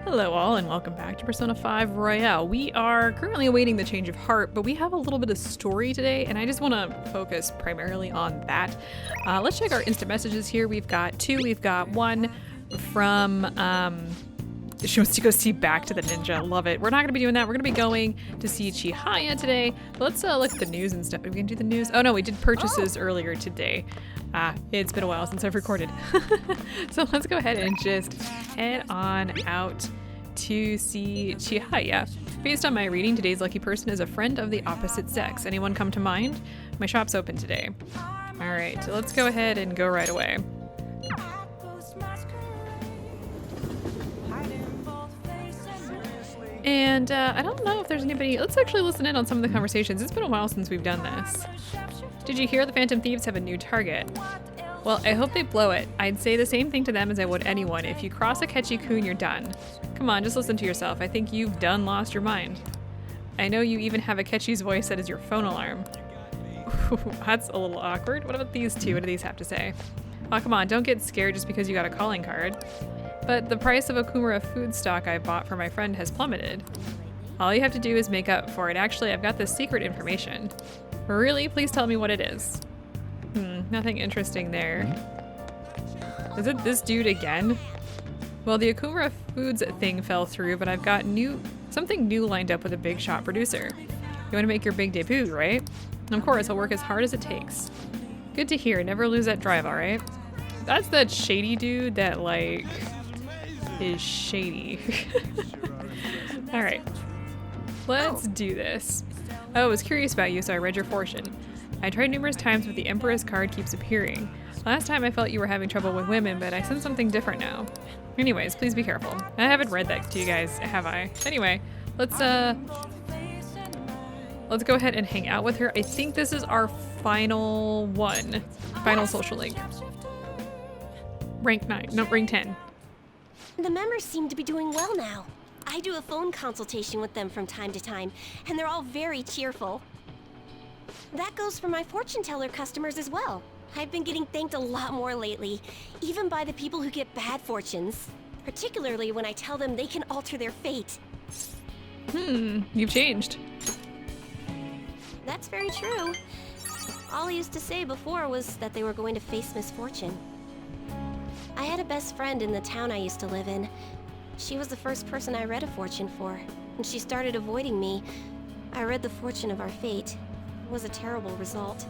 Hello all and welcome back to Persona 5 Royale. We are currently awaiting the change of heart, but we have a little bit of story today and I just want to focus primarily on that. Let's check our instant messages here. We've got two. We've got one from, she wants to go see Back to the Ninja. Love it. We're not going to be doing that. We're going to be going to see Chihaya today. But let's look at the news and stuff. Are we going to do the news? Oh no, we did purchases earlier today. It's been a while since I've recorded. So let's go ahead and just head on out to see Chihaya. Based on my reading, today's lucky person is a friend of the opposite sex. Anyone come to mind? My shop's open today. All right, so let's go ahead and go right away. And I don't know if there's anybody. Let's actually listen in on some of the conversations. It's been a while since we've done this. Did you hear the Phantom Thieves have a new target? Well, I hope they blow it. I'd say the same thing to them as I would anyone. If you cross a Ketchi-kun, you're done. Come on, just listen to yourself. I think you've done lost your mind. I know you even have a Ketchi's voice set as your phone alarm. Ooh, that's a little awkward. What about these two? What do these have to say? Oh, come on, don't get scared just because you got a calling card. But the price of a Kumara food stock I bought for my friend has plummeted. All you have to do is make up for it. Actually, I've got this secret information. Really? Please tell me what it is. Nothing interesting there. Is it this dude again? Well, the Akumara Foods thing fell through, but I've got something new lined up with a big shop producer. You want to make your big debut, right? Of course, I'll work as hard as it takes. Good to hear. Never lose that drive, all right? That's that shady dude that, like, is shady. All right. Let's do this. Oh, I was curious about you, so I read your fortune. I tried numerous times, but the Empress card keeps appearing. Last time I felt you were having trouble with women, but I sense something different now. Anyways, please be careful. I haven't read that to you guys, have I? Anyway, let's go ahead and hang out with her. I think this is our final one. Final social link. Rank 9. No, rank 10. The members seem to be doing well now. I do a phone consultation with them from time to time, and they're all very cheerful. That goes for my fortune teller customers as well. I've been getting thanked a lot more lately, even by the people who get bad fortunes. Particularly when I tell them they can alter their fate. You've changed. That's very true. All I used to say before was that they were going to face misfortune. I had a best friend in the town I used to live in. She was the first person I read a fortune for. When she started avoiding me, I read the fortune of our fate. It was a terrible result.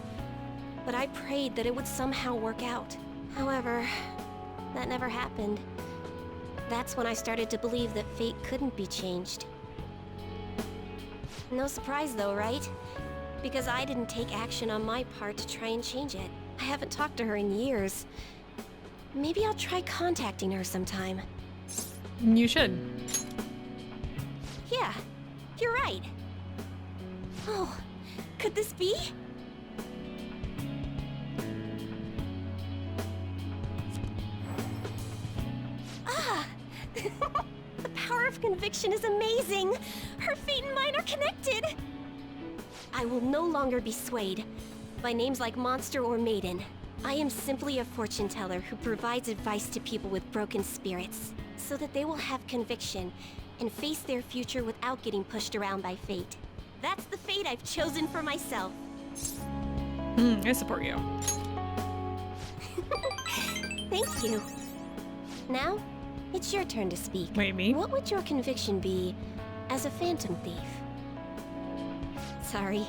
But I prayed that it would somehow work out. However, that never happened. That's when I started to believe that fate couldn't be changed. No surprise though, right? Because I didn't take action on my part to try and change it. I haven't talked to her in years. Maybe I'll try contacting her sometime. You should. Yeah, you're right. Oh, could this be? The power of conviction is amazing. Her fate and mine are connected. I will no longer be swayed by names like monster or maiden. I am simply a fortune teller who provides advice to people with broken spirits, so that they will have conviction and face their future without getting pushed around by fate. That's the fate I've chosen for myself. I support you. Thank you. Now, it's your turn to speak. Wait, me? What would your conviction be as a phantom thief? Sorry.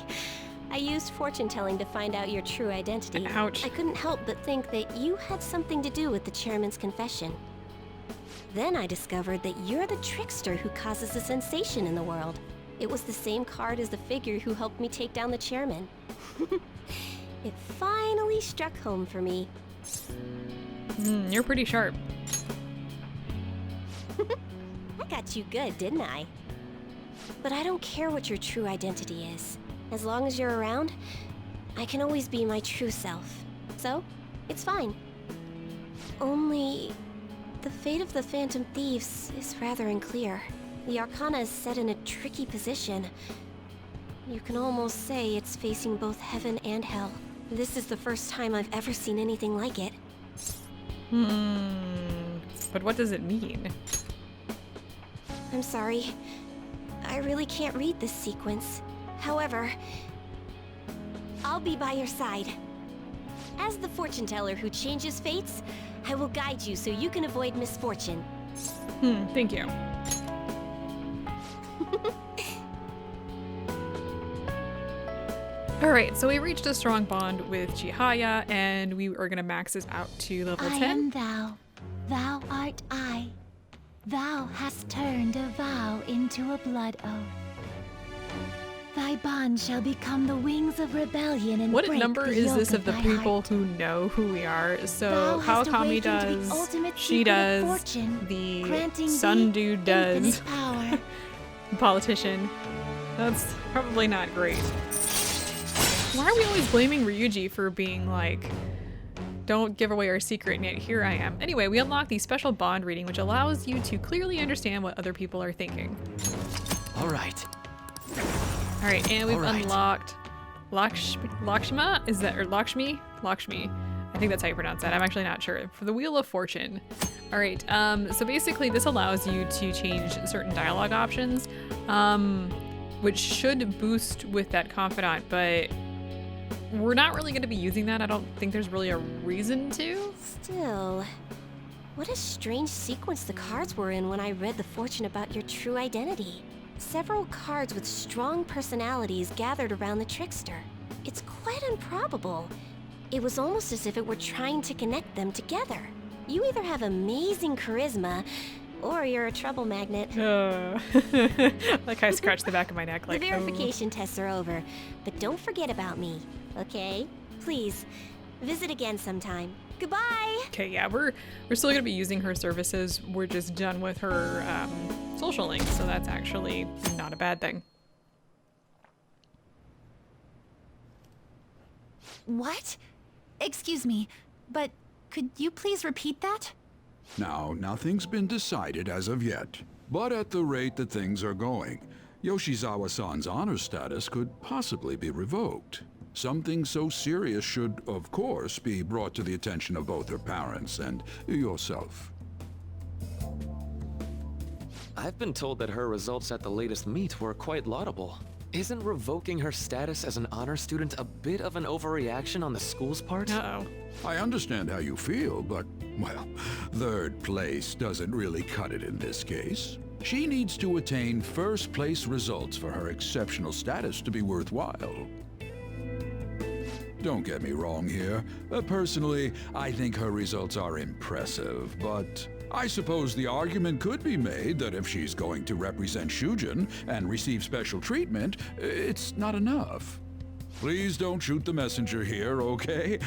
I used fortune telling to find out your true identity. Ouch. I couldn't help but think that you had something to do with the chairman's confession. Then I discovered that you're the trickster who causes a sensation in the world. It was the same card as the figure who helped me take down the chairman. It finally struck home for me. You're pretty sharp. I got you good, didn't I? But I don't care what your true identity is. As long as you're around, I can always be my true self. So, it's fine. Only, the fate of the Phantom Thieves is rather unclear. The Arcana is set in a tricky position. You can almost say it's facing both heaven and hell. This is the first time I've ever seen anything like it. But what does it mean? I'm sorry. I really can't read this sequence. However, I'll be by your side. As the fortune teller who changes fates, I will guide you so you can avoid misfortune. Thank you. Alright, so we reached a strong bond with Chihaya, and we are gonna max this out to level 10. I am thou, thou art I. Thou hast turned a vow into a blood oath. Thy bond shall become the wings of rebellion and What break number the is yoke this of the thy people heart. who know who we are? So Thou hast Kawakami awakened the does, ultimate she secret of does, fortune, the granting sun thee dude does, infinite power. politician. That's probably not great. Why are we always blaming Ryuji for being like, don't give away our secret, and yet here I am. Anyway, we unlock the special bond reading, which allows you to clearly understand what other people are thinking. All right. All right, and we've All right. unlocked Lakshma? Is that, or Lakshmi? Lakshmi. I think that's how you pronounce that. I'm actually not sure. For the Wheel of Fortune. All right, so basically this allows you to change certain dialogue options, which should boost with that confidant, but we're not really going to be using that. I don't think there's really a reason to. Still, what a strange sequence the cards were in when I read the fortune about your true identity. Several cards with strong personalities gathered around the trickster. It's quite improbable. It was almost as if it were trying to connect them together. You either have amazing charisma, or you're a trouble magnet. Like I scratched the back of my neck like, The verification tests are over, but don't forget about me, okay? Please, visit again sometime. Goodbye! Okay, yeah, we're still gonna be using her services. We're just done with her social links, so that's actually not a bad thing. What? Excuse me, but could you please repeat that? Now, nothing's been decided as of yet. But at the rate that things are going, Yoshizawa-san's honor status could possibly be revoked. Something so serious should, of course, be brought to the attention of both her parents and yourself. I've been told that her results at the latest meet were quite laudable. Isn't revoking her status as an honor student a bit of an overreaction on the school's part? Uh-oh. I understand how you feel, but, well, third place doesn't really cut it in this case. She needs to attain first place results for her exceptional status to be worthwhile. Don't get me wrong here. Personally, I think her results are impressive, but I suppose the argument could be made that if she's going to represent Shujin and receive special treatment, it's not enough. Please don't shoot the messenger here, okay?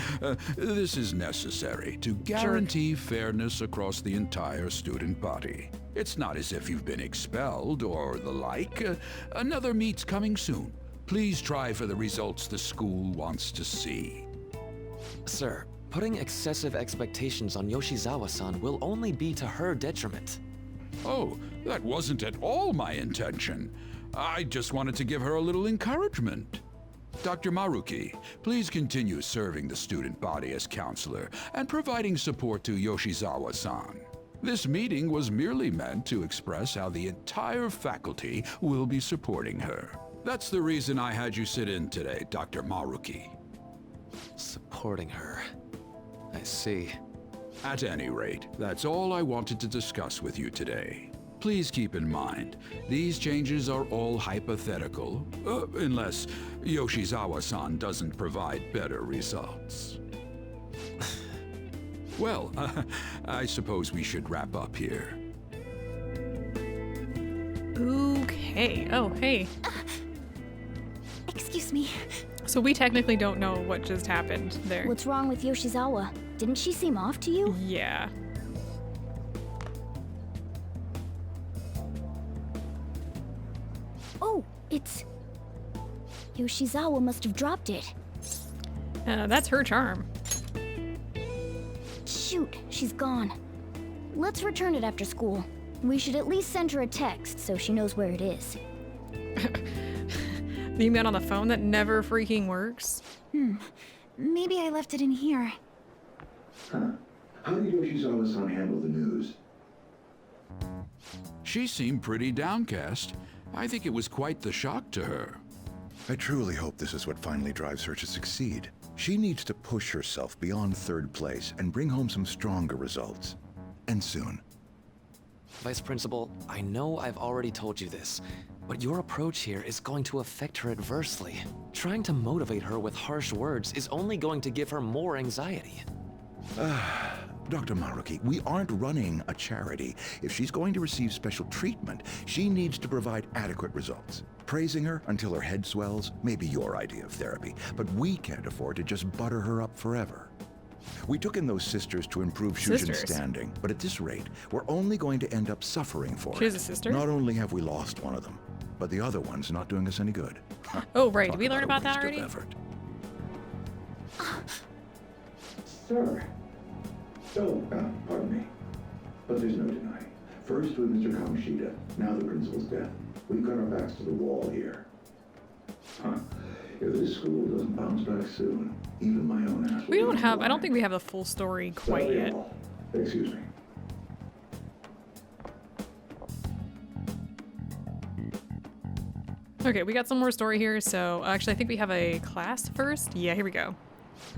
This is necessary to guarantee fairness across the entire student body. It's not as if you've been expelled or the like. Another meet's coming soon. Please try for the results the school wants to see. Sir, putting excessive expectations on Yoshizawa-san will only be to her detriment. Oh, that wasn't at all my intention. I just wanted to give her a little encouragement. Dr. Maruki, please continue serving the student body as counselor and providing support to Yoshizawa-san. This meeting was merely meant to express how the entire faculty will be supporting her. That's the reason I had you sit in today, Dr. Maruki. Supporting her. I see. At any rate, that's all I wanted to discuss with you today. Please keep in mind, these changes are all hypothetical, unless Yoshizawa-san doesn't provide better results. Well, I suppose we should wrap up here. Okay. Oh, hey. Excuse me. So we technically don't know what just happened there. What's wrong with Yoshizawa? Didn't she seem off to you? Yeah. Oh, it's... Yoshizawa must have dropped it. That's her charm. Shoot, she's gone. Let's return it after school. We should at least send her a text so she knows where it is. The email on the phone that never freaking works. Maybe I left it in here. How did Yoshizawa-san handle the news? She seemed pretty downcast. I think it was quite the shock to her. I truly hope this is what finally drives her to succeed. She needs to push herself beyond third place and bring home some stronger results. And soon. Vice Principal, I know I've already told you this, but your approach here is going to affect her adversely. Trying to motivate her with harsh words is only going to give her more anxiety. Dr. Maruki, we aren't running a charity. If she's going to receive special treatment, she needs to provide adequate results. Praising her until her head swells may be your idea of therapy, but we can't afford to just butter her up forever. We took in those sisters to improve Shujin's standing, but at this rate, we're only going to end up suffering for it. She has a sister? Not only have we lost one of them, but the other one's not doing us any good. Oh, right. Did Talk we learn about a that waste of already? effort. Sir. So, pardon me. But there's no denying. First with Mr. Kamoshida, now the principal's death. We've got our backs to the wall here. Huh. If this school doesn't bounce back soon, even my own ass will We be don't on have, the I don't line. think we have the full story quite That'll be yet. all. Excuse me. Okay, we got some more story here, so actually I think we have a class first. Yeah, here we go.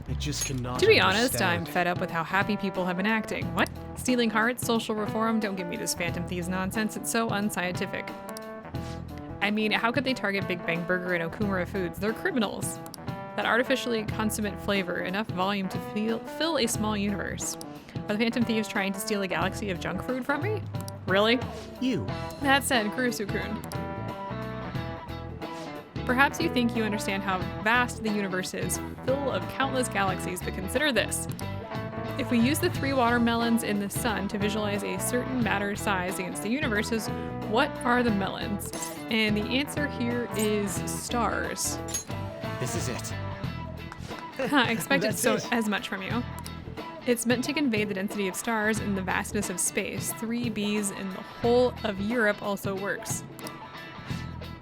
I just cannot To be honest, I'm understand. fed up with how happy people have been acting. What? Stealing hearts, social reform? Don't give me this Phantom Thieves nonsense. It's so unscientific. I mean, how could they target Big Bang Burger and Okumura Foods? They're criminals. That artificially consummate flavor, enough volume to fill a small universe. Are the Phantom Thieves trying to steal a galaxy of junk food from me? Really? You. That said, Kurusu-kun. Perhaps you think you understand how vast the universe is, full of countless galaxies, but consider this. If we use the 3 watermelons in the sun to visualize a certain matter size against the universes, what are the melons? And the answer here is stars. This is it. I expected That's so it. as much from you. It's meant to convey the density of stars and the vastness of space. 3 Bs in the whole of Europe also works.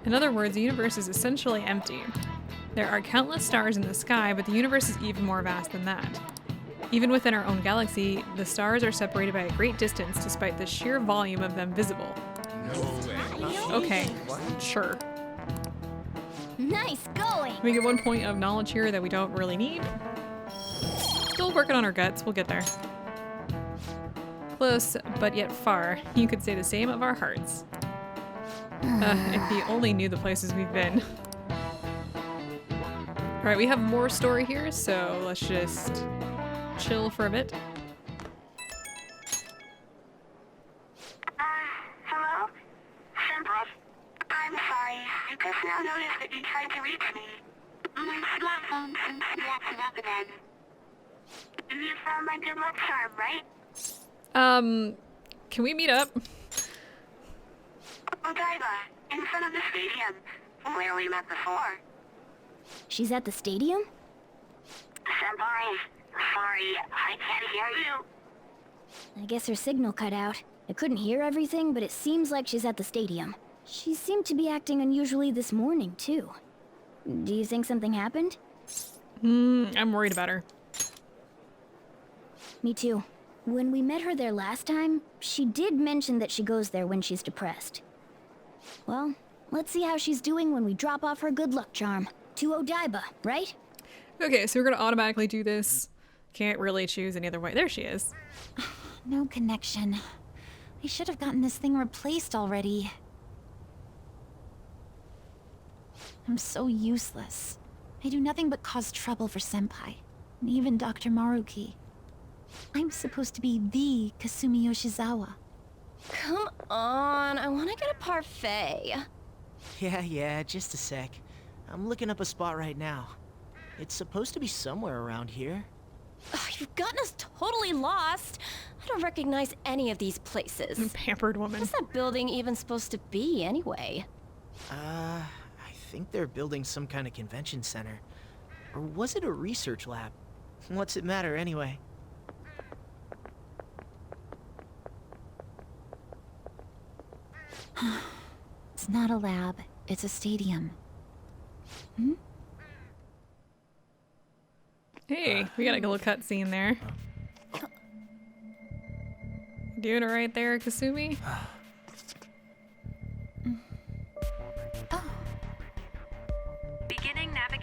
In other words, the universe is essentially empty. There are countless stars in the sky, but the universe is even more vast than that. Even within our own galaxy, the stars are separated by a great distance despite the sheer volume of them visible. Okay, sure. Nice going! We get 1 point of knowledge here that we don't really need. Still working on our guts, we'll get there. Close, but yet far. You could say the same of our hearts. If you only knew the places we've been. Alright, we have more story here, so let's just chill for a bit. Hello? Senpai. I'm sorry. I just now noticed that you tried to reach me. My smartphone seems to be acting up again. You found my good luck charm, right? Can we meet up? Odaiba, in front of the stadium, where we met before. She's at the stadium? Senpai, sorry, I can't hear you. I guess her signal cut out. I couldn't hear everything, but it seems like she's at the stadium. She seemed to be acting unusually this morning, too. Do you think something happened? I'm worried about her. Me too. When we met her there last time, she did mention that she goes there when she's depressed. Well, let's see how she's doing when we drop off her good luck charm. To Odaiba, right? Okay, so we're gonna automatically do this. Can't really choose any other way. There she is. No connection. I should have gotten this thing replaced already. I'm so useless. I do nothing but cause trouble for Senpai, and even Dr. Maruki. I'm supposed to be the Kasumi Yoshizawa. Come on, I want to get a parfait. Yeah, just a sec. I'm looking up a spot right now. It's supposed to be somewhere around here. Ugh, you've gotten us totally lost. I don't recognize any of these places. Pampered woman. What's that building even supposed to be, anyway? I think they're building some kind of convention center. Or was it a research lab? What's it matter anyway? It's not a lab, it's a stadium. Hey, we got a little cutscene there. Doing it right there, Kasumi.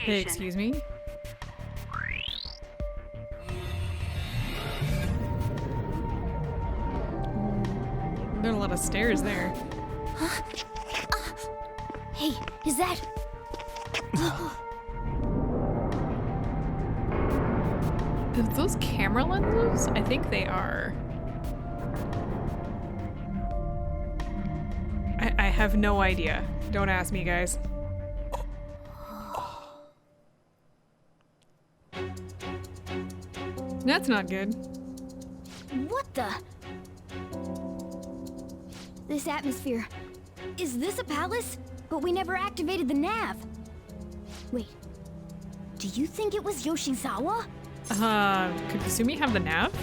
Hey, excuse me? There are a lot of stairs there. Hey, is that... Are those camera lenses? I think they are. I have no idea. Don't ask me, guys. That's not good. What the... This atmosphere... Is this a palace? But we never activated the nav. Wait. Do you think it was Yoshizawa? Could Kasumi have the nav?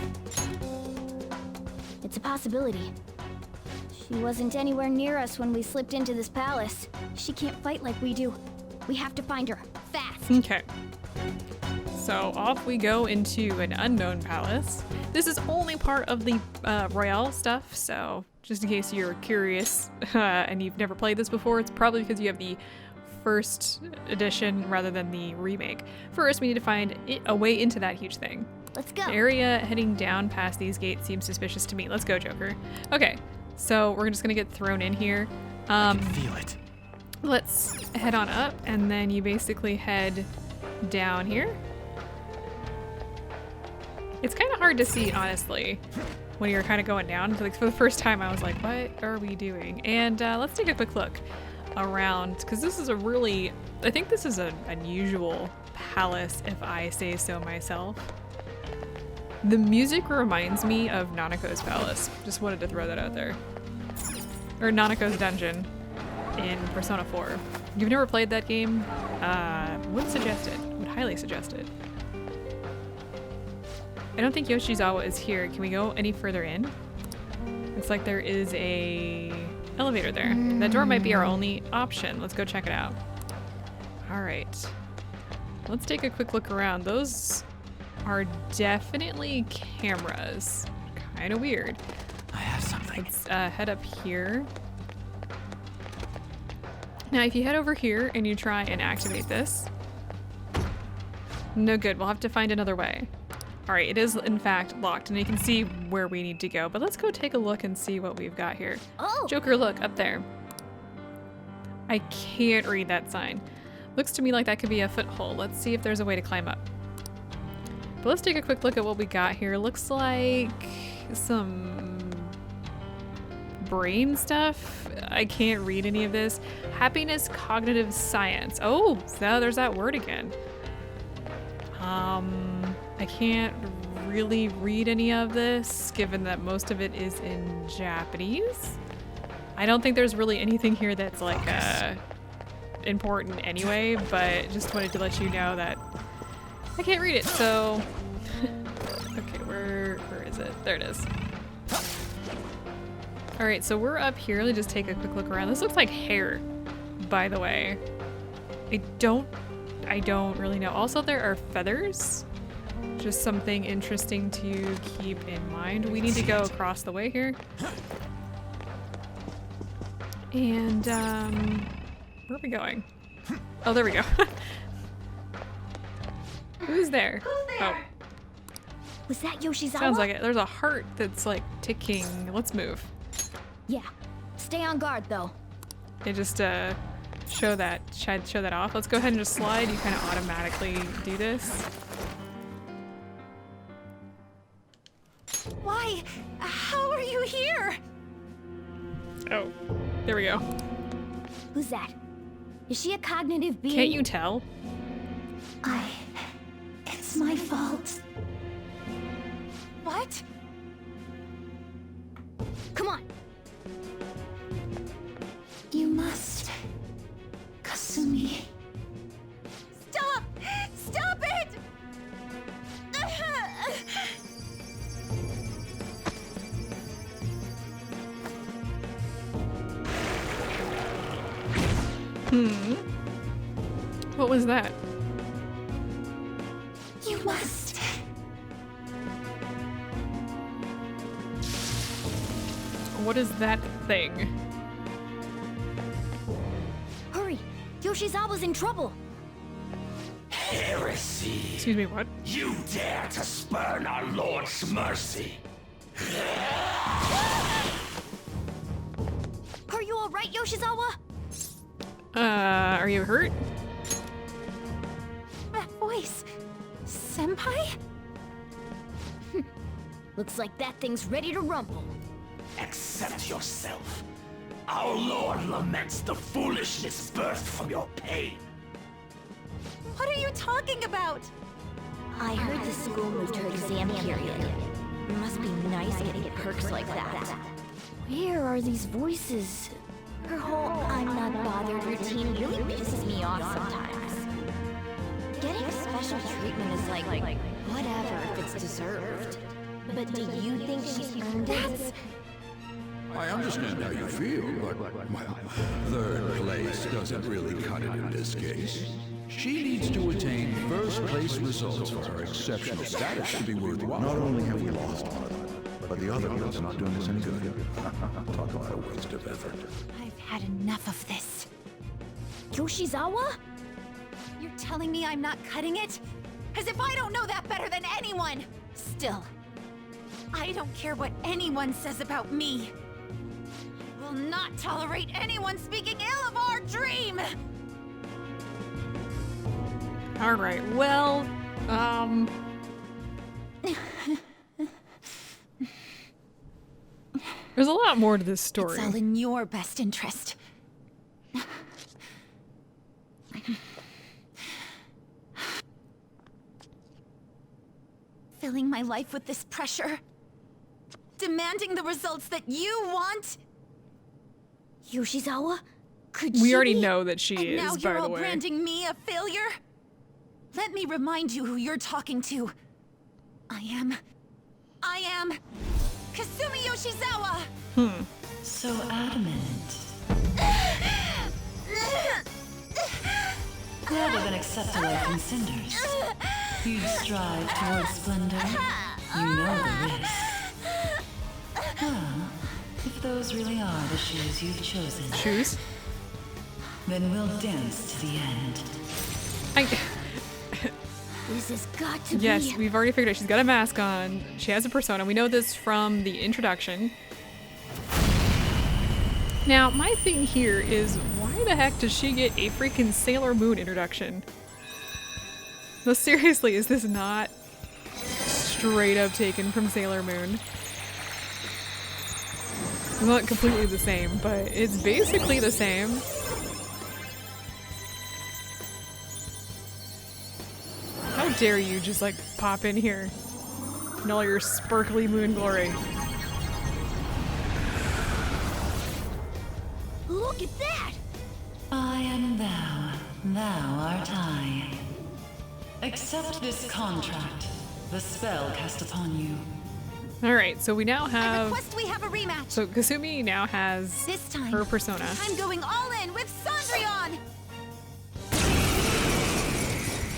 It's a possibility. She wasn't anywhere near us when we slipped into this palace. She can't fight like we do. We have to find her. Fast! Okay. So off we go into an unknown palace. This is only part of the Royale stuff, so just in case you're curious and you've never played this before, it's probably because you have the first edition rather than the remake. First, we need to find a way into that huge thing. Let's go. The area heading down past these gates seems suspicious to me. Let's go, Joker. Okay, so we're just gonna get thrown in here. I can feel it. Let's head on up, and then you basically head down here. It's kind of hard to see, honestly, when you're kind of going down. Like, for the first time, I was like, what are we doing? And let's take a quick look around, because this is a really, I think this is an unusual palace, if I say so myself. The music reminds me of Nanako's palace. Just wanted to throw that out there. Or Nanako's dungeon in Persona 4. If you've never played that game, would suggest it. Would highly suggest it. I don't think Yoshizawa is here. Can we go any further in? Looks like there is a elevator there. That door might be our only option. Let's go check it out. All right. Let's take a quick look around. Those are definitely cameras. Kind of weird. I have something. Let's head up here. Now, if you head over here and you try and activate this, no good. We'll have to find another way. All right, it is in fact locked, and you can see where we need to go, but let's go take a look and see what we've got here. Oh! Joker, look, up there. I can't read that sign. Looks to me like that could be a foothold. Let's see if there's a way to climb up. But let's take a quick look at what we got here. Looks like some brain stuff. I can't read any of this. Happiness cognitive science. Oh, so there's that word again. I can't really read any of this, given that most of it is in Japanese. I don't think there's really anything here that's like important anyway, but just wanted to let you know that I can't read it, so... Okay, where is it? There it is. Alright, so we're up here. Let's just take a quick look around. This looks like hair, by the way. I don't really know. Also, there are feathers. Just something interesting to keep in mind. We need to go across the way here. And, where are we going? Oh, there we go. Who's there? Oh, Was that Yoshizawa? sounds like it. There's a heart that's like ticking. Let's move. Yeah. Stay on guard, though. They just, show that off. Let's go ahead and just slide. You kind of automatically do this. Why? How are you here? Oh, there we go. Who's that? Is she a cognitive being? Can't you tell? It's my fault. What? Come on. You must. Kasumi. Stop! Stop it! What was that? You must. What is that thing? Hurry! Yoshizawa's in trouble! see. Excuse me, what? You dare to spurn our Lord's mercy. Are you alright, Yoshizawa? Are you hurt? That voice. Senpai? Looks like that thing's ready to rumble. Accept yourself. Our Lord laments the foolishness birthed from your pain. What are you talking about? I heard the school moved her exam period. Must be nice getting perks like that. Where are these voices? Her whole I'm not bothered routine really pisses me off sometimes. Getting special treatment is like whatever if it's deserved. But do you think she's earned it? I understand how you feel, but, well, third place doesn't really cut it in this case. She needs to attain first-place results for her exceptional status to be worthwhile. Not only have we lost one, but the other one's not doing us any good. Talk about a waste of effort. I've had enough of this. Yoshizawa? You're telling me I'm not cutting it? As if I don't know that better than anyone! Still, I don't care what anyone says about me. I will not tolerate anyone speaking ill of our dream! Alright, well, there's a lot more to this story. It's all in your best interest. Filling my life with this pressure. Demanding the results that you want. Yoshizawa? Could We she already be- know that she And is, now by you're the all way. branding me a failure? Let me remind you who you're talking to. I am Kasumi Yoshizawa! So adamant. Rather than accept a life in cinders, you'd strive towards splendor. You know the risks. Well, if those really are the shoes you've chosen, Shoes? then we'll dance to the end. This has got to Yes, be... we've already figured out she's got a mask on. She has a persona. We know this from the introduction. Now, my thing here is, why the heck does she get a freaking Sailor Moon introduction? No, seriously, is this not straight up taken from Sailor Moon? Not completely the same, but it's basically the same. How dare you just like pop in here in all your sparkly moon glory. Look at that! I am thou, thou art I. Accept this contract, the spell cast upon you. Alright, so we now I have... request we have a rematch. So Kasumi now has This time, her persona. I'm going all in with Cendrillon!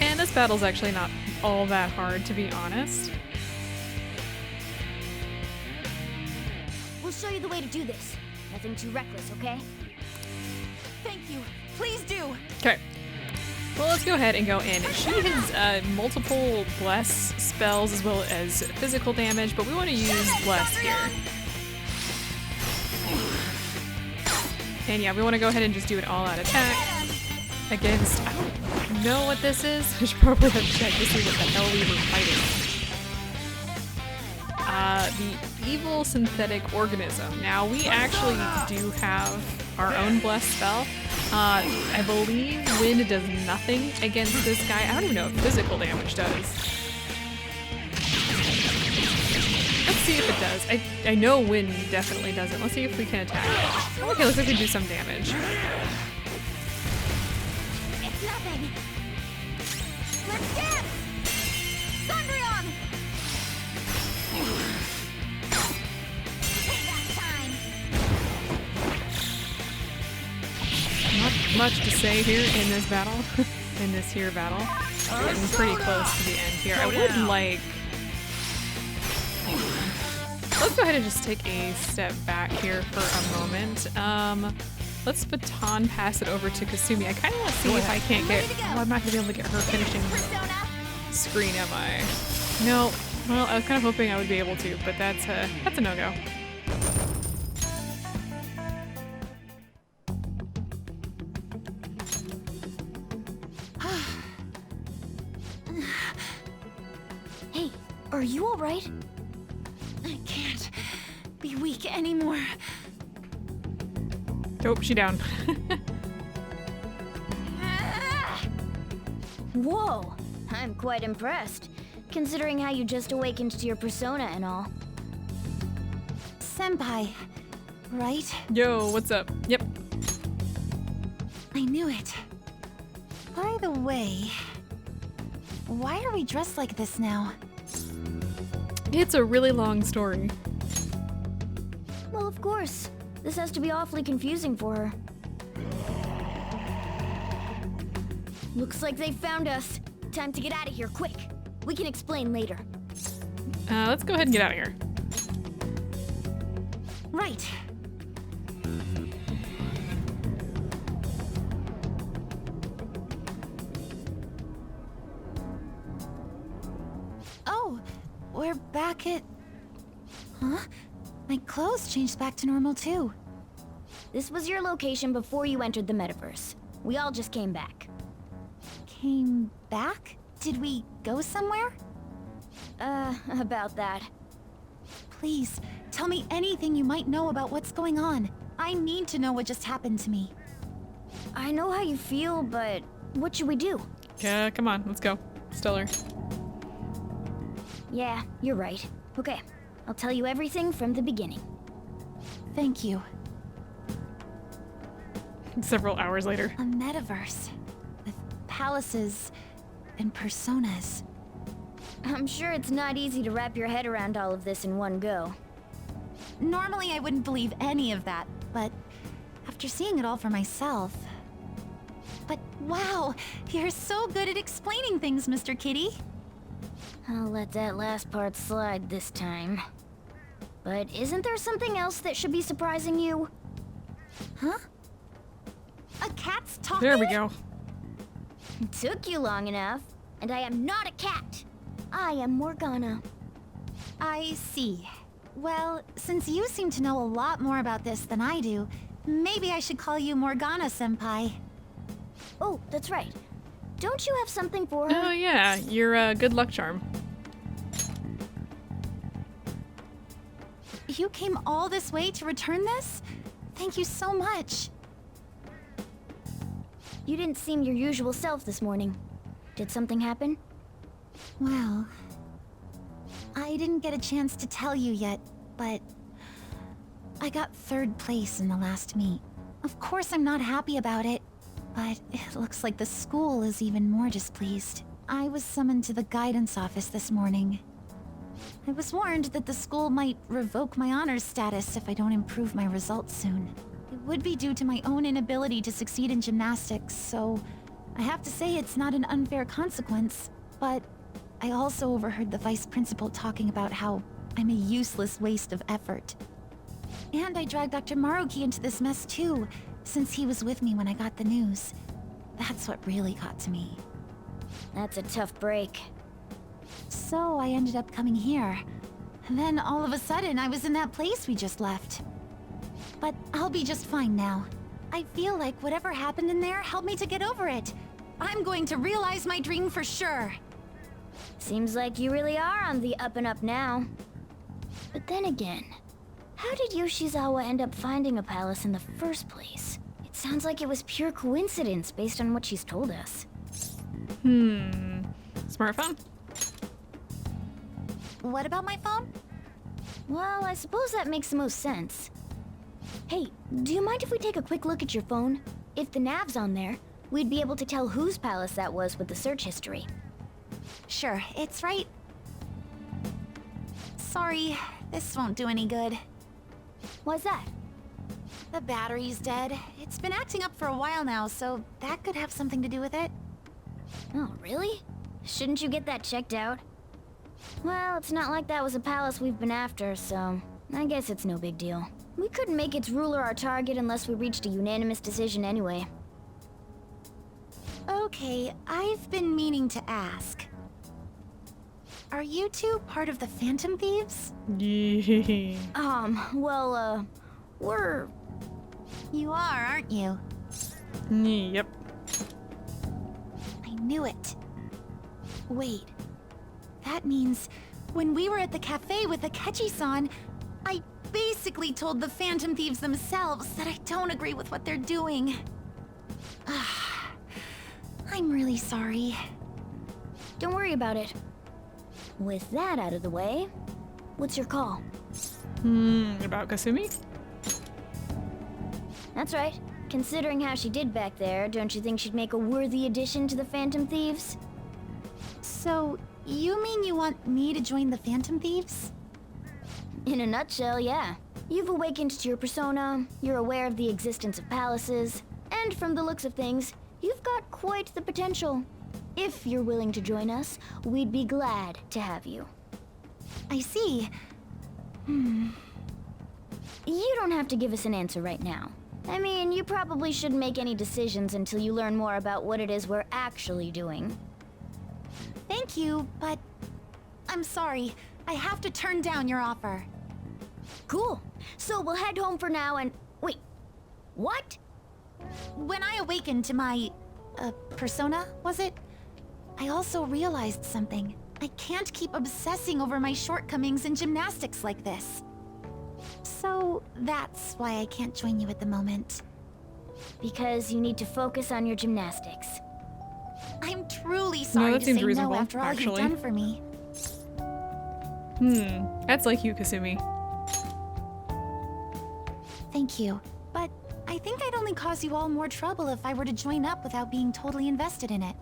And this battle's actually not all that hard, to be honest. We'll show you the way to do this. Nothing too reckless, okay? Thank you. Please do. Okay. Well, let's go ahead and go in. She has multiple bless spells as well as physical damage, but we want to use bless here. And yeah, we want to go ahead and just do an all-out attack against... I don't know what this is. I should probably have checked to see what the hell we were fighting. The evil synthetic organism. Now, we actually do have our own bless spell. I believe wind does nothing against this guy. I don't even know if physical damage does. Let's see if it does. I know wind definitely doesn't. Let's see if we can attack it. Okay, looks like we can do some damage. It's nothing. Let's dance! Cendrillon! Payback time! Not much to say here in this battle. In this here battle. We're getting pretty close to the end here. I would like... Let's go ahead and just take a step back here for a moment. Let's baton pass it over to Kasumi. I kind of want to see if I can't get... Oh, I'm not going to be able to get her finishing. Persona screen, am I? No. Well, I was kind of hoping I would be able to, but that's a no-go. Hey, are you alright? I can't be weak anymore. Nope, she down. Whoa, I'm quite impressed, considering how you just awakened to your persona and all. Senpai, right? Yo, what's up? Yep. I knew it. By the way, why are we dressed like this now? It's a really long story. Well, of course. This has to be awfully confusing for her. Looks like they found us. Time to get out of here, quick. We can explain later. Let's go ahead and get out of here. Right. Oh, we're back at... Huh? My clothes changed back to normal too. This was your location before you entered the Metaverse. We all just came back. Came back? Did we go somewhere? About that. Please, tell me anything you might know about what's going on. I need to know what just happened to me. I know how you feel, but what should we do? Yeah, come on, let's go. Stellar. Yeah, you're right. Okay, I'll tell you everything from the beginning. Thank you. Several hours later. A metaverse with palaces and personas. I'm sure it's not easy to wrap your head around all of this in one go. Normally I wouldn't believe any of that, but after seeing it all for myself... But wow, you're so good at explaining things, Mr. Kitty. I'll let that last part slide this time. But isn't there something else that should be surprising you? Huh? A cat's talking? There we go. It took you long enough, and I am not a cat. I am Morgana. I see. Well, since you seem to know a lot more about this than I do, maybe I should call you Morgana-senpai. Oh, that's right. Don't you have something for her? Oh yeah, your good luck charm. You came all this way to return this? Thank you so much. You didn't seem your usual self this morning. Did something happen? Well, I didn't get a chance to tell you yet, but I got 3rd place in the last meet. Of course I'm not happy about it, but it looks like the school is even more displeased. I was summoned to the guidance office this morning. I was warned that the school might revoke my honors status if I don't improve my results soon. It would be due to my own inability to succeed in gymnastics, so I have to say it's not an unfair consequence, but I also overheard the vice principal talking about how I'm a useless waste of effort. And I dragged Dr. Maruki into this mess too, since he was with me when I got the news. That's what really got to me. That's a tough break. So I ended up coming here. And then all of a sudden I was in that place we just left. But I'll be just fine now. I feel like whatever happened in there helped me to get over it. I'm going to realize my dream for sure. Seems like you really are on the up and up now. But then again, how did Yoshizawa end up finding a palace in the first place? It sounds like it was pure coincidence based on what she's told us. Smartphone? What about my phone? Well, I suppose that makes the most sense. Hey, do you mind if we take a quick look at your phone? If the nav's on there, we'd be able to tell whose palace that was with the search history. Sure, it's right. Sorry, this won't do any good. Why's that? The battery's dead. It's been acting up for a while now, so that could have something to do with it. Oh, really? Shouldn't you get that checked out? Well, it's not like that was a palace we've been after, so I guess it's no big deal. We couldn't make its ruler our target unless we reached a unanimous decision anyway. Okay, I've been meaning to ask. Are you two part of the Phantom Thieves? Yeah. Well, we're... You are, aren't you? Yep. I knew it. Wait. That means when we were at the cafe with Akechi-san, I basically told the Phantom Thieves themselves that I don't agree with what they're doing. I'm really sorry. Don't worry about it. With that out of the way, what's your call? About Kasumi? That's right. Considering how she did back there, don't you think she'd make a worthy addition to the Phantom Thieves? So, you mean you want me to join the Phantom Thieves? In a nutshell, yeah. You've awakened to your persona, you're aware of the existence of palaces, and from the looks of things, you've got quite the potential. If you're willing to join us, we'd be glad to have you. I see. You don't have to give us an answer right now. I mean, you probably shouldn't make any decisions until you learn more about what it is we're actually doing. Thank you, but I'm sorry. I have to turn down your offer. Cool. So we'll head home for now and... Wait. What? When I awakened to my... persona, was it? I also realized something. I can't keep obsessing over my shortcomings in gymnastics like this. So that's why I can't join you at the moment. Because you need to focus on your gymnastics. I'm truly sorry that to seems say reasonable, no after all you've actually. done for me. That's like you, Kasumi. Thank you. But I think I'd only cause you all more trouble if I were to join up without being totally invested in it.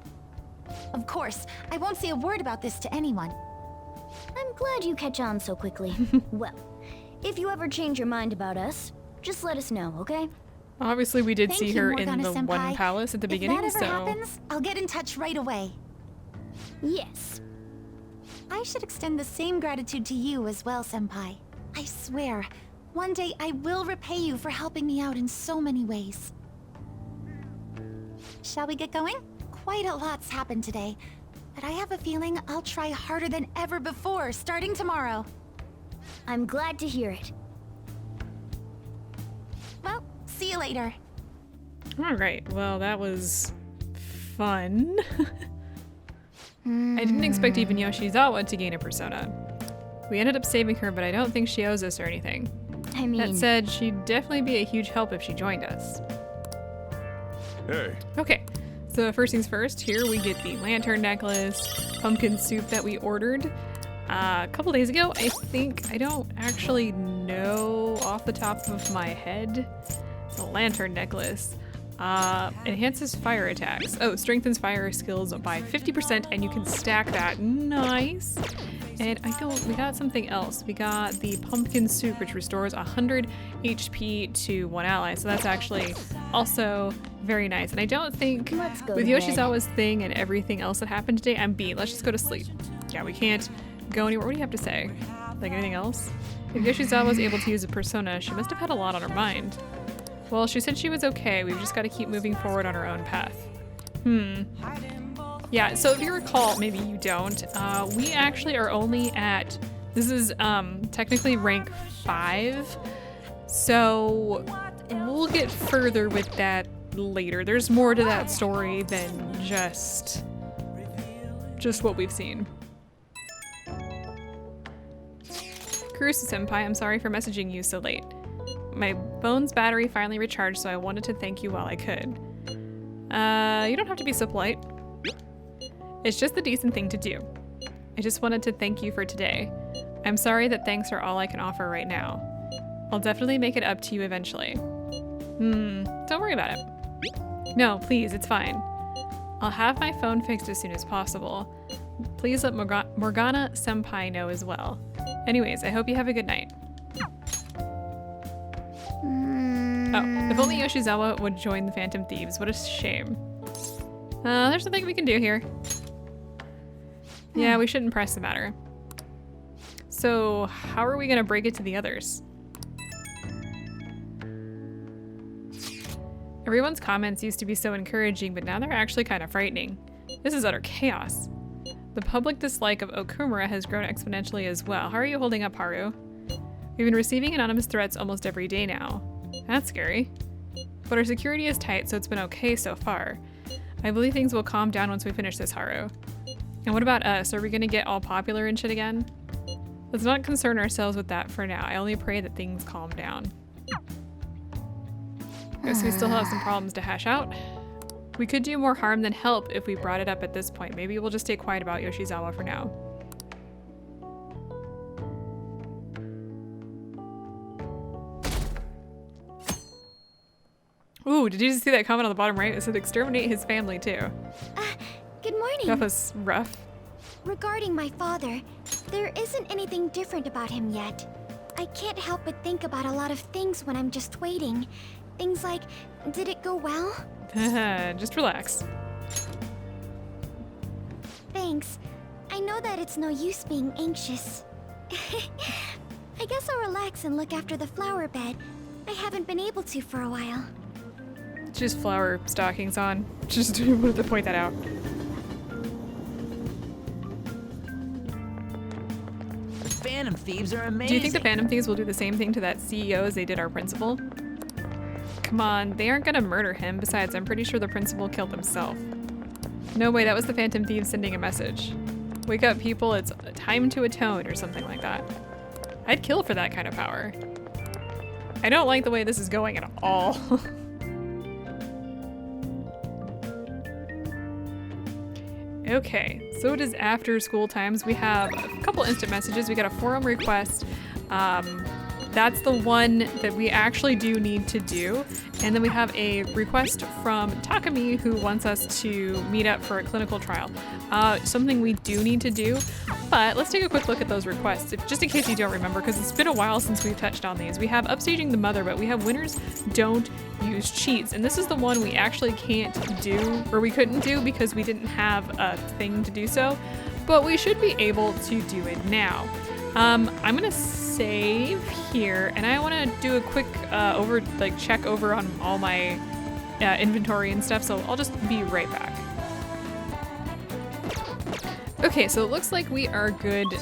Of course, I won't say a word about this to anyone. I'm glad you catch on so quickly. Well, if you ever change your mind about us, just let us know, okay? Obviously, we did Thank see you, her in the Morgana-senpai. one palace at the beginning, if that ever so... happens, I'll get in touch right away. Yes. I should extend the same gratitude to you as well, Senpai. I swear, one day I will repay you for helping me out in so many ways. Shall we get going? Quite a lot's happened today, but I have a feeling I'll try harder than ever before starting tomorrow. I'm glad to hear it. Well, see you later. Alright, well, that was... fun. I didn't expect even Yoshizawa to gain a persona. We ended up saving her, but I don't think she owes us or anything. I mean... That said, she'd definitely be a huge help if she joined us. Hey, Okay, so first things first, here we get the lantern necklace, pumpkin soup that we ordered a couple days ago. I think, I don't actually know off the top of my head. The lantern necklace. Enhances fire attacks. Oh, strengthens fire skills by 50% and you can stack that. Nice. And we got something else. We got the pumpkin soup, which restores 100 HP to one ally. So that's actually also very nice. And I don't think Let's go with to bed. Yoshizawa's thing and everything else that happened today, I'm beat. Let's just go to sleep. Yeah, we can't go anywhere. What do you have to say? Like anything else? If Yoshizawa was able to use a persona, she must have had a lot on her mind. Well, she said she was okay. We've just got to keep moving forward on our own path. Yeah, so if you recall, maybe you don't, we actually are only at, this is technically rank 5, so we'll get further with that later. There's more to that story than just what we've seen. Kurusu-senpai, I'm sorry for messaging you so late. My phone's battery finally recharged, so I wanted to thank you while I could. You don't have to be so polite. It's just the decent thing to do. I just wanted to thank you for today. I'm sorry that thanks are all I can offer right now. I'll definitely make it up to you eventually. Don't worry about it. No, please, it's fine. I'll have my phone fixed as soon as possible. Please let Morgana-senpai know as well. Anyways, I hope you have a good night. Oh, if only Yoshizawa would join the Phantom Thieves. What a shame. There's something we can do here. Yeah, we shouldn't press the matter. So, how are we gonna break it to the others? Everyone's comments used to be so encouraging, but now they're actually kind of frightening. This is utter chaos. The public dislike of Okumura has grown exponentially as well. How are you holding up, Haru? We've been receiving anonymous threats almost every day now. That's scary. But our security is tight, so it's been okay so far. I believe things will calm down once we finish this, Haru. And what about us? Are we gonna get all popular and shit again? Let's not concern ourselves with that for now. I only pray that things calm down. Guess we still have some problems to hash out. We could do more harm than help if we brought it up at this point. Maybe we'll just stay quiet about Yoshizawa for now. Ooh, did you just see that comment on the bottom right? It said exterminate his family too. Good morning. That was rough. Regarding my father, there isn't anything different about him yet. I can't help but think about a lot of things when I'm just waiting. Things like, did it go well? Just relax. Thanks. I know that it's no use being anxious. I guess I'll relax and look after the flower bed. I haven't been able to for a while. Just flower stockings on. Just wanted to point that out. The Phantom Thieves are amazing. Do you think the Phantom Thieves will do the same thing to that CEO as they did our principal? Come on, they aren't gonna murder him. Besides, I'm pretty sure the principal killed himself. No way, that was the Phantom Thieves sending a message. Wake up, people, it's time to atone, or something like that. I'd kill for that kind of power. I don't like the way this is going at all. Okay, so it is after school times. We have a couple instant messages. We got a forum request. That's the one that we actually do need to do. And then we have a request from Takumi who wants us to meet up for a clinical trial. Something we do need to do, but let's take a quick look at those requests, just in case you don't remember, because it's been a while since we've touched on these. We have upstaging the mother, but we have winners don't use cheats. And this is the one we actually can't do, or we couldn't do because we didn't have a thing to do so, but we should be able to do it now. I'm gonna save here, and I want to do a quick check over on all my inventory and stuff, so I'll just be right back. Okay, so it looks like we are good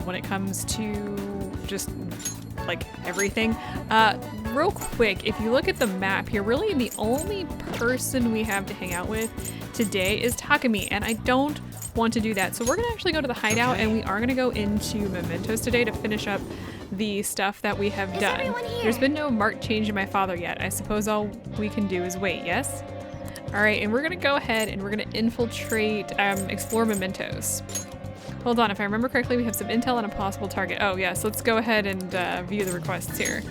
when it comes to just like everything. Real quick, if you look at the map here, really the only person we have to hang out with today is Takumi, and I don't want to do that. So we're gonna actually go to the hideout, and we are gonna go into Mementos today to finish up the stuff that we have done. There's been no marked change in my father yet. I suppose all we can do is wait, yes? All right, and we're gonna go ahead and we're gonna infiltrate, explore Mementos. Hold on, if I remember correctly, we have some intel on a possible target. Oh yes, let's go ahead and view the requests here.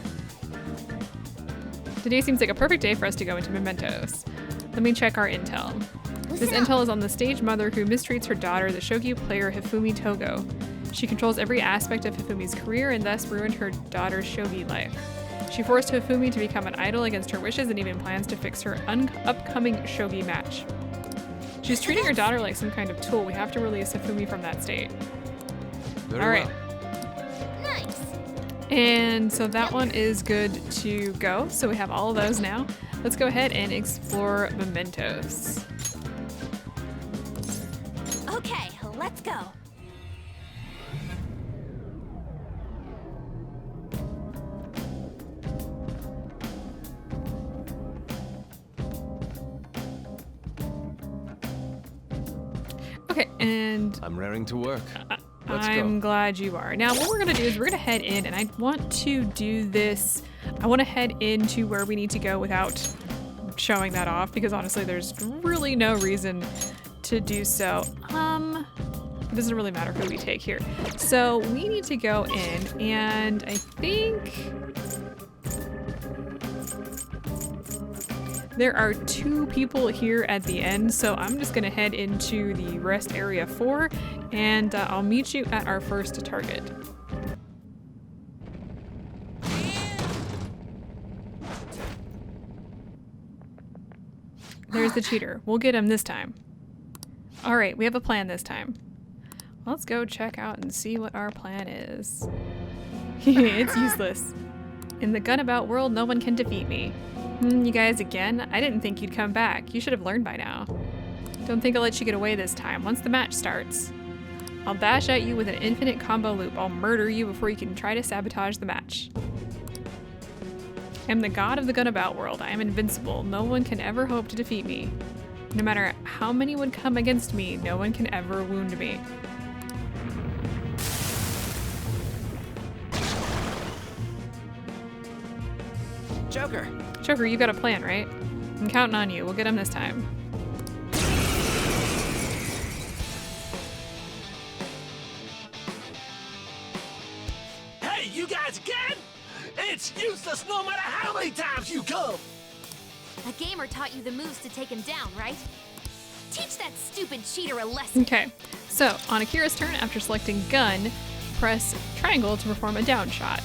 Today seems like a perfect day for us to go into Mementos. Let me check our intel. This intel is on the stage mother who mistreats her daughter, the shogi player Hifumi Togo. She controls every aspect of Hifumi's career and thus ruined her daughter's shogi life. She forced Hifumi to become an idol against her wishes and even plans to fix her upcoming shogi match. She's treating her daughter like some kind of tool. We have to release Hifumi from that state. All right. Nice. And so that one is good to go. So we have all of those now. Let's go ahead and explore Mementos. Okay, let's go. Okay, and I'm raring to work. I'm glad you are. Now, what we're gonna do is we're gonna head in, and I want to do this. I want to head into where we need to go without showing that off, because honestly, there's really no reason to do so. It doesn't really matter who we take here. So we need to go in, and I think there are 2 people here at the end, so I'm just gonna head into the rest area 4, and I'll meet you at our first target. There's the cheater. We'll get him this time. All right, we have a plan this time. Let's go check out and see what our plan is. It's useless. In the gunabout world, no one can defeat me. You guys again? I didn't think you'd come back. You should have learned by now. Don't think I'll let you get away this time once the match starts. I'll bash at you with an infinite combo loop. I'll murder you before you can try to sabotage the match. I'm the god of the Gunabout world. I am invincible. No one can ever hope to defeat me. No matter how many would come against me, no one can ever wound me. Joker! Joker, you got a plan, right? I'm counting on you. We'll get him this time. Hey, you guys again? It's useless no matter how many times you come! A gamer taught you the moves to take him down, right? Teach that stupid cheater a lesson. Okay, so on Akira's turn, after selecting gun, press triangle to perform a down shot.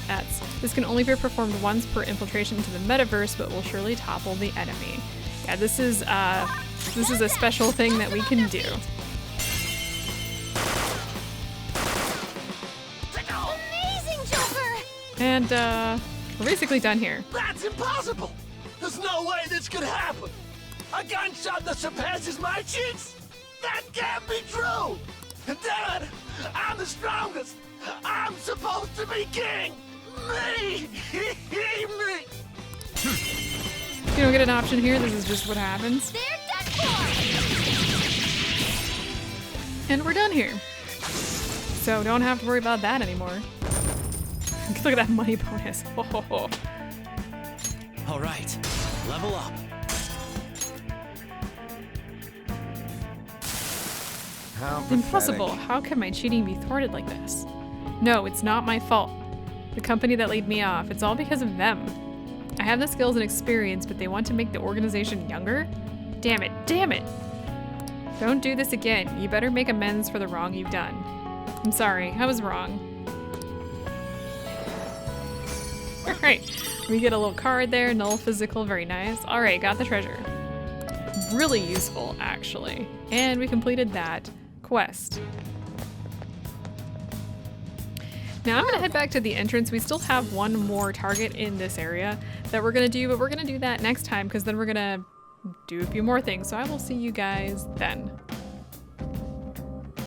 This can only be performed once per infiltration into the metaverse, but will surely topple the enemy. Yeah, this is a special thing that we can do. Amazing, Joker! And we're basically done here. That's impossible! There's no way this could happen! A gunshot that surpasses my cheeks? That can't be true! And Dad, I'm the strongest! I'm supposed to be king! Me! Me! You don't get an option here, this is just what happens. They're done for! And we're done here. So don't have to worry about that anymore. Look at that money bonus. Ho, ho, ho. All right, level up. Impossible. How can my cheating be thwarted like this? No, it's not my fault. The company that laid me off, it's all because of them. I have the skills and experience, but they want to make the organization younger? Damn it, damn it! Don't do this again. You better make amends for the wrong you've done. I'm sorry, I was wrong. Alright, we get a little card there, null physical, very nice. Alright, got the treasure. Really useful, actually. And we completed that quest. Now I'm gonna head back to the entrance. We still have one more target in this area that we're gonna do, but we're gonna do that next time because then we're gonna do a few more things. So I will see you guys then.